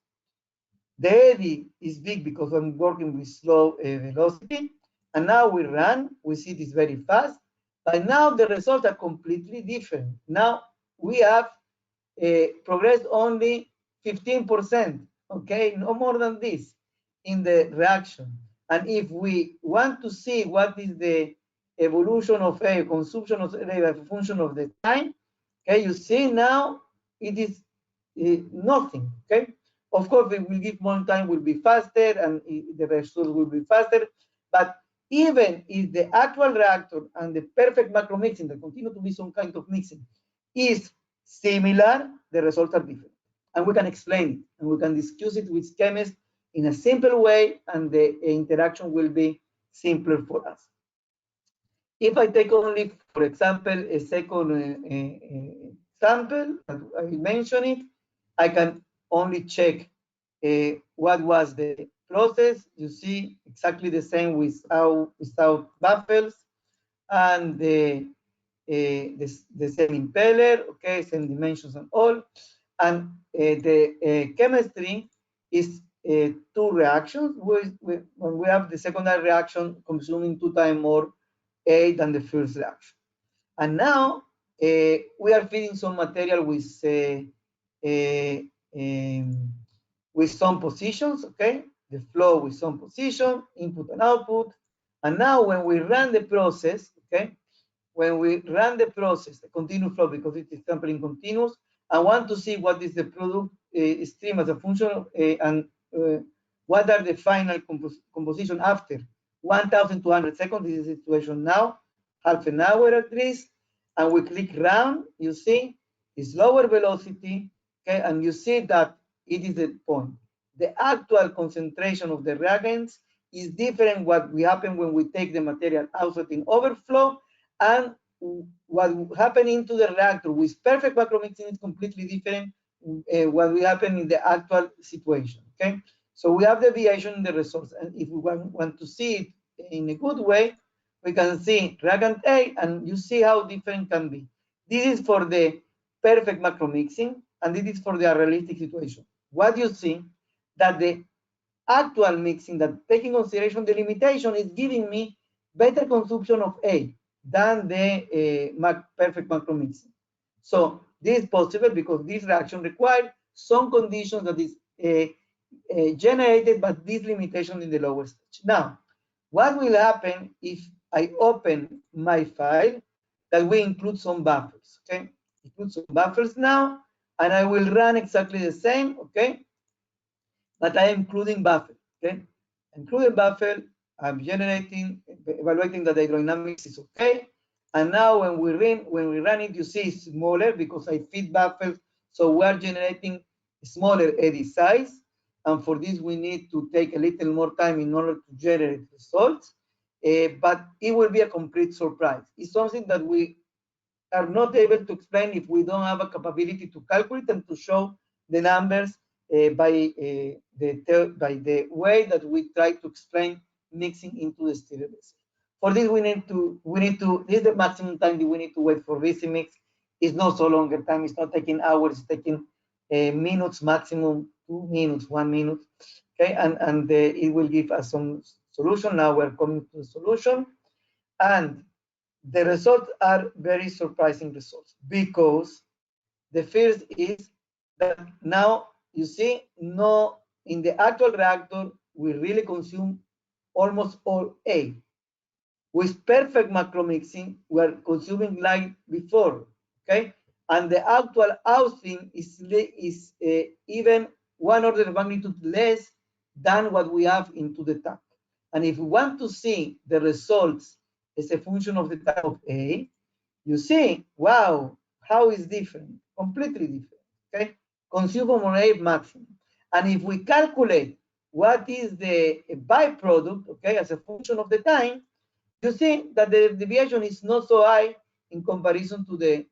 the eddy is big because I'm working with slow velocity. And now we run, we see this very fast. But now the results are completely different. Now we have progressed only 15%, okay, no more than this in the reaction. And if we want to see what is the evolution of a consumption of a function of the time, okay, you see now it is nothing, okay. Of course, if we give more time, will be faster, and the results will be faster. But even if the actual reactor and the perfect macro mixing, there continue to be some kind of mixing, is similar, the results are different. And we can explain it, and we can discuss it with chemists in a simple way, and the interaction will be simpler for us. If I take only, for example, a second example, I mentioned it, I can only check what was the process. You see exactly the same without baffles, and the same impeller, okay, same dimensions and all. And the chemistry is two reactions. When we have the secondary reaction consuming 2 times more A than the first reaction. And now we are feeding some material with some positions, okay? The flow with some position, input and output. And now when we run the process, okay? When we run the process, the continuous flow, because it is sampling continuous, I want to see what is the product stream as a function of, and what are the final composition after 1,200 seconds. This is the situation now, half an hour at least, and we click run, you see, it's lower velocity, okay, and you see that it is the point. The actual concentration of the reagents is different what will happen when we take the material outside in overflow, and what happened into the reactor with perfect macro mixing is completely different what will happen in the actual situation, okay? So we have deviation in the results, and if we want to see it in a good way, we can see reagent A, and you see how different can be. This is for the perfect macro mixing, and this is for the realistic situation. What you see that the actual mixing, that taking consideration the limitation, is giving me better consumption of A than the perfect macro mixing. So this is possible because this reaction requires some conditions that is generated by this limitation in the lower stage. Now, what will happen if I open my file that will include some buffers, okay? Include some buffers now, and I will run exactly the same, okay? But I am including buffer, okay? Including buffer, I'm generating, evaluating that the hydrodynamics is okay. And now when we run it, you see it's smaller because I feed buffers. So we are generating smaller eddy size. And for this, we need to take a little more time in order to generate results. But it will be a complete surprise. It's something that we are not able to explain if we don't have a capability to calculate and to show the numbers by the way that we try to explain mixing into the stereo vessel. For this, this is the maximum time that we need to wait for VisiMix. It's not so longer time. It's not taking hours. It's taking minutes maximum 2 minutes, 1 minute, okay, and it will give us some solution. Now we're coming to the solution, and the results are very surprising results, because the first is that now you see, no, in the actual reactor we really consume almost all A. With perfect macro mixing, we are consuming like before, okay? And the actual outstream is even 1 order of magnitude less than what we have into the tank. And if we want to see the results as a function of the time of A, you see, wow, how is different, completely different, okay? Consume on A maximum. And if we calculate what is the byproduct, okay, as a function of the time, you see that the deviation is not so high in comparison to the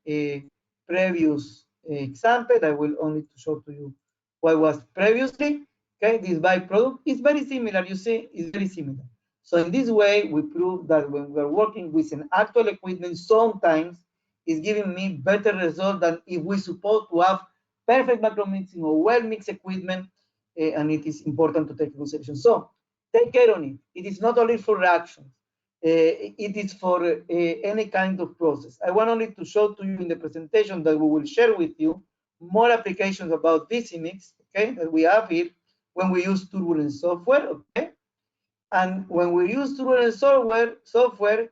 previous example. I will only to show to you what was previously. Okay, this byproduct is very similar. You see, it's very similar. So in this way, we prove that when we're working with an actual equipment, sometimes it's giving me better result than if we suppose to have perfect macro mixing or well mixed equipment, and it is important to take into consideration. So take care on it. It is not only for reactions. It is for any kind of process. I want only to show to you in the presentation that we will share with you more applications about VisiMix, okay, that we have here when we use turbulence software, okay? And when we use turbulence software,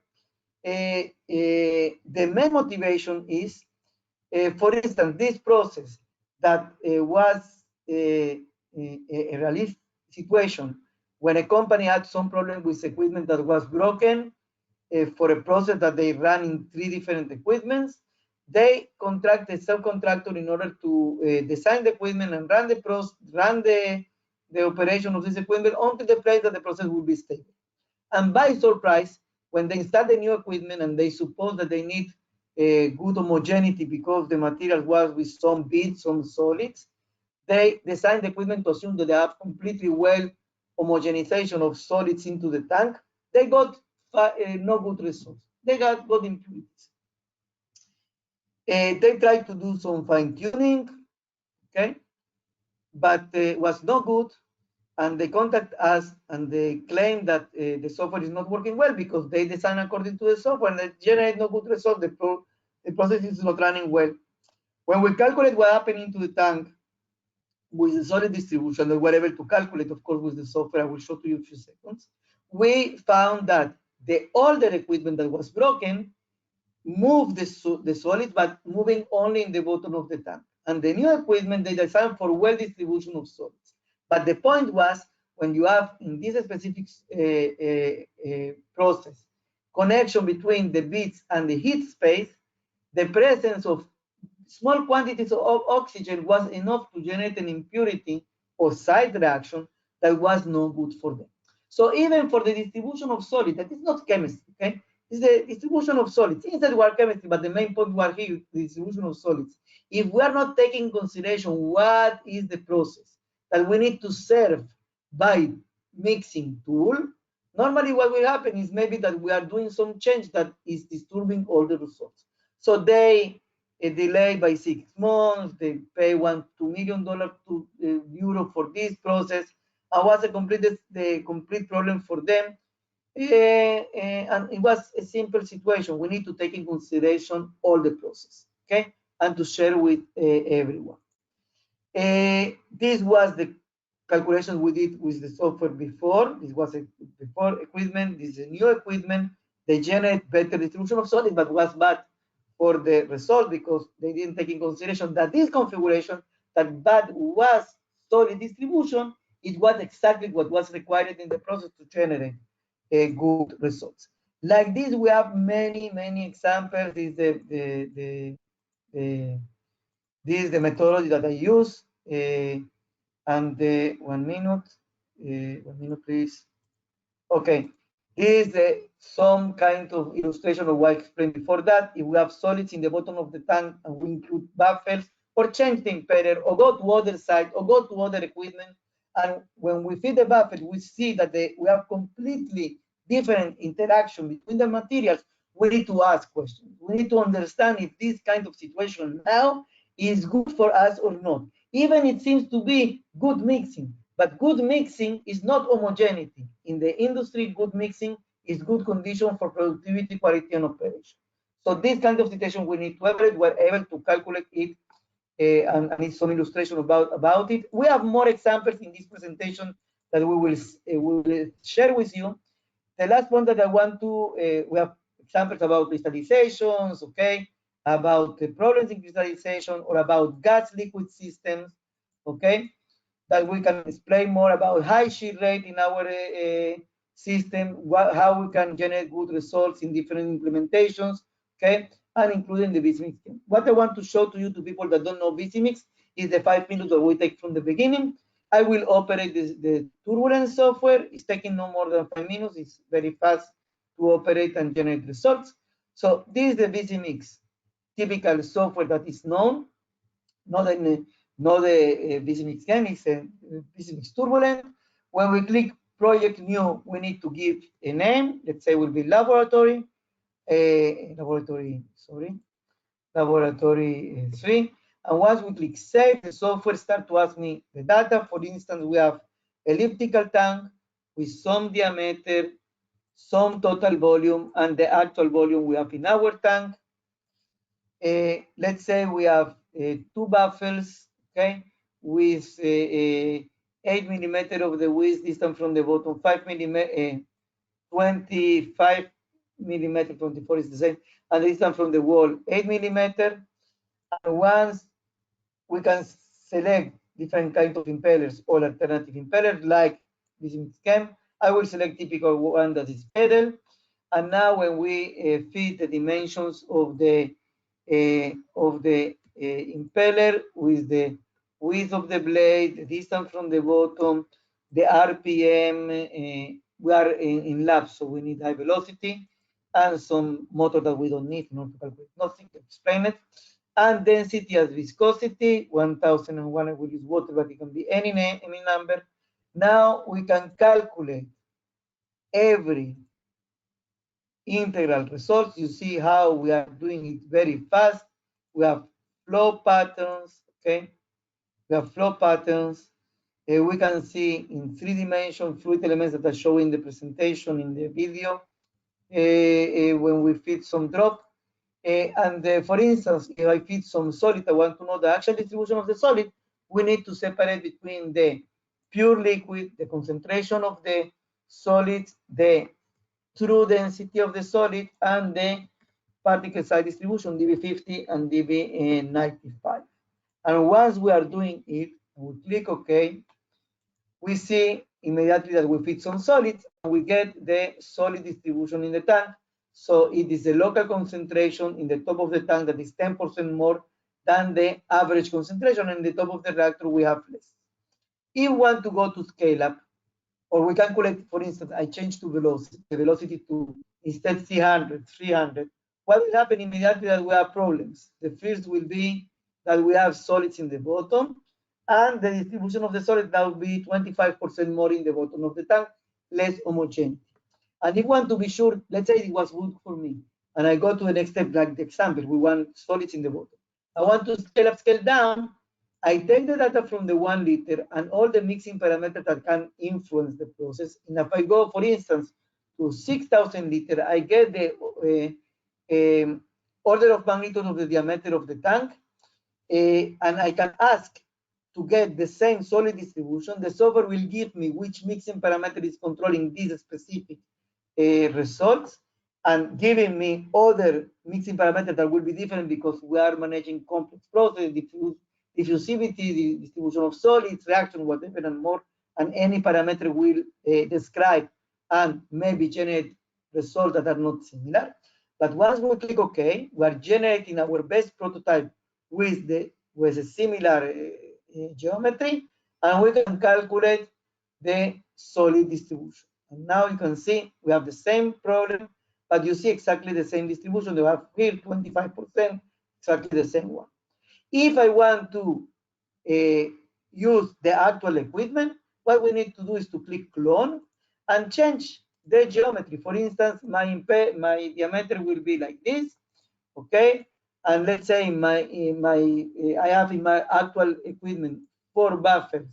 the main motivation is, for instance, this process that was a realistic situation when a company had some problem with equipment that was broken, for a process that they ran in 3 different equipments. They contract a subcontractor in order to design the equipment and run the operation of this equipment until the place that the process will be stable. And by surprise, when they install the new equipment and they suppose that they need a good homogeneity because the material was with some beads, some solids, they design the equipment to assume that they have completely well homogenization of solids into the tank. They got no good results. They got impurities. They tried to do some fine tuning, okay, but was no good. And they contact us and they claim that the software is not working well because they design according to the software and they generate no good results. The process is not running well. When we calculate what happened into the tank with the solid distribution that we're able to calculate, of course, with the software, I will show to you in a few seconds, we found that the older equipment that was broken moved the solid, but moving only in the bottom of the tank. And the new equipment, they designed for well distribution of solids. But the point was, when you have in this specific process, connection between the beads and the heat space, the presence of small quantities of oxygen was enough to generate an impurity or side reaction that was no good for them. So even for the distribution of solid, that is not chemistry, okay? It's the distribution of solids. Inside we are chemistry, but the main point we are here, the distribution of solids. If we are not taking consideration what is the process that we need to serve by mixing tool, normally what will happen is maybe that we are doing some change that is disturbing all the results. So they delay by 6 months, they pay $2 million to euro for this process. It was the complete problem for them. And it was a simple situation. We need to take in consideration all the process, okay, and to share with everyone. This was the calculation we did with the software before. This was a before equipment. This is a new equipment. They generate better distribution of solid, but was bad for the result because they didn't take in consideration that this configuration, that bad was solid distribution, it was exactly what was required in the process to generate good results. Like this, we have many examples. This is the methodology that I use. And 1 minute, 1 minute, please. Okay, this is some kind of illustration of what I explained before that. If we have solids in the bottom of the tank and we include buffers or change the impeller or go to other side or go to other equipment, and when we feed the buffer, we see that we have completely different interaction between the materials. We need to ask questions. We need to understand if this kind of situation now is good for us or not. Even it seems to be good mixing, but good mixing is not homogeneity. In the industry, good mixing is good condition for productivity, quality, and operation. So this kind of situation we need to evaluate. We're able to calculate it, and it's some illustration about it. We have more examples in this presentation that we will share with you. The last one that I want to, we have examples about crystallizations, okay, about the problems in crystallization, or about gas liquid systems, okay, that we can explain more about high shear rate in our system, how we can generate good results in different implementations, okay, and including the VisiMix. What I want to show to you, to people that don't know VisiMix, is the 5 minutes that we take from the beginning. I will operate the turbulence software. It's taking no more than 5 minutes. It's very fast to operate and generate results. So this is the VisiMix typical software that is known, not the VisiMix game, it's a VisiMix turbulent. When we click project new, we need to give a name. Let's say it will be laboratory, laboratory 3. And once we click save, the software starts to ask me the data. For instance, we have elliptical tank with some diameter, some total volume, and the actual volume we have in our tank. Let's say we have 2 baffles, okay, with 8 millimeter of the width distance from the bottom, 5 millimeter, 25 millimeter, 24 is the same, and the distance from the wall, 8 millimeter. And once we can select different kinds of impellers or alternative impellers like this scheme, I will select typical one that is pedal. And now when we feed the dimensions of the impeller with the width of the blade, the distance from the bottom, the RPM, we are in laps, so we need high velocity, and some motor that we don't need in order to calculate nothing to explain it. And density as viscosity, 1001, I will use water, but it can be any name, any number. Now we can calculate every integral results. You see how we are doing it very fast. We have flow patterns, okay? We have flow patterns. We can see in 3-dimension fluid elements that are showing the presentation in the video when we feed some drop. For instance, if I feed some solid, I want to know the actual distribution of the solid. We need to separate between the pure liquid, the concentration of the solids, the true density of the solid, and the particle size distribution, dB50 and dB95. And once we are doing it, we click OK, we see immediately that we feed some solids, and we get the solid distribution in the tank. So it is a local concentration in the top of the tank that is 10% more than the average concentration, and in the top of the reactor we have less. If we want to go to scale up, or we calculate, for instance, I change to velocity, the velocity to instead 300. What will happen immediately that we have problems? The first will be that we have solids in the bottom, and the distribution of the solid now will be 25% more in the bottom of the tank, less homogeneity. And if we want to be sure, let's say it was good for me, and I go to the next step, like the example, we want solids in the bottom. I want to scale up, scale down. I take the data from the 1 liter and all the mixing parameters that can influence the process. And if I go, for instance, to 6,000 liter, I get the order of magnitude of the diameter of the tank, and I can ask to get the same solid distribution. The software will give me which mixing parameter is controlling these specific results, and giving me other mixing parameters that will be different because we are managing complex processes, diffusivity, the distribution of solids, reaction, whatever, and more. And any parameter will describe and maybe generate results that are not similar. But once we click OK, we are generating our best prototype with a similar geometry, and we can calculate the solid distribution. And now you can see we have the same problem, but you see exactly the same distribution. They have here 25%, exactly the same one. If I want to use the actual equipment, what we need to do is to click clone and change the geometry. For instance, my diameter will be like this, okay? and let's say I have in my actual equipment 4 buffers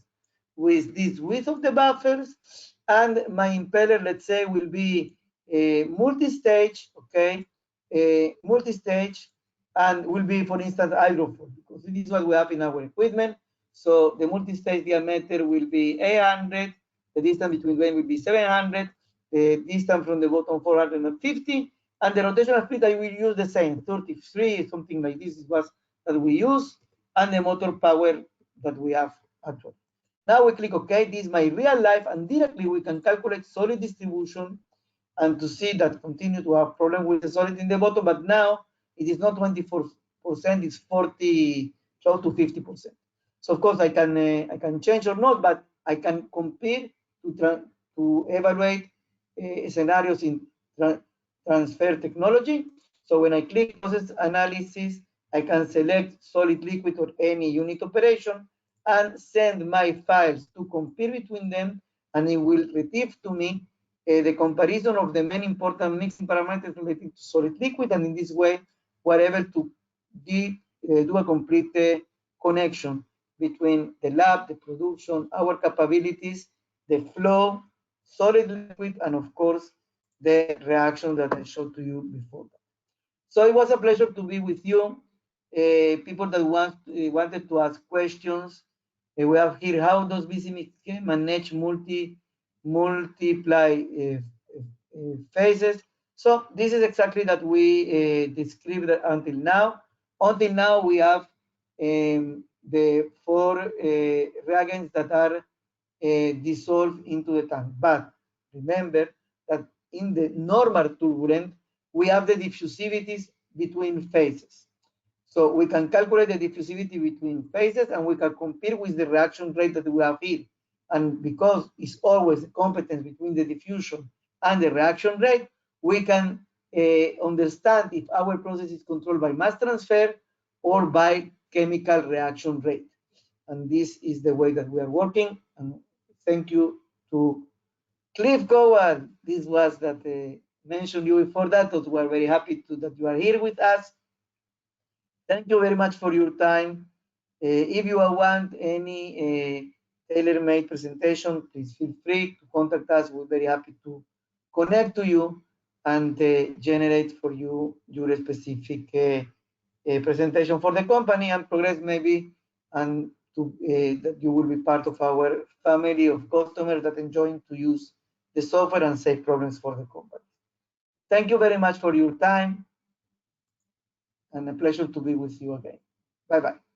with this width of the buffers, and my impeller, let's say, will be a multi-stage, okay, a multi-stage, and will be, for instance, hydrofoil, because this is what we have in our equipment. So the multi-stage diameter will be 800, the distance between them will be 700, the distance from the bottom 450, and the rotational speed I will use the same, 33, something like this is what that we use, and the motor power that we have actually. Now we click OK. This is my real life, and directly we can calculate solid distribution, and to see that continue to have problem with the solid in the bottom, but now it is not 24%, it's 40, close to 50%. So of course I can change or not, but I can compare to evaluate scenarios in transfer technology. So when I click process analysis, I can select solid, liquid, or any unit operation and send my files to compare between them, and it will retrieve to me the comparison of the main important mixing parameters related to solid liquid, and in this way we're able to do a complete connection between the lab, the production, our capabilities, the flow, solid liquid, and of course the reaction that I showed to you before. So it was a pleasure to be with you. People that wanted to ask questions, we have here, how does VisiMix manage multiply phases? So this is exactly that we described until now. Until now, we have the 4 reagents that are dissolved into the tank. But remember that in the normal turbulent, we have the diffusivities between phases. So we can calculate the diffusivity between phases, and we can compare with the reaction rate that we have here. And because it's always a competence between the diffusion and the reaction rate, we can understand if our process is controlled by mass transfer or by chemical reaction rate. And this is the way that we are working. And thank you to Cliff Coward. This was that mentioned you before that. So we are very happy that you are here with us. Thank you very much for your time. If you want any tailor-made presentation, please feel free to contact us. We're very happy to connect to you and generate for you your specific presentation for the company and progress maybe, and that you will be part of our family of customers that enjoy to use the software and save problems for the company. Thank you very much for your time, and a pleasure to be with you again. Bye-bye.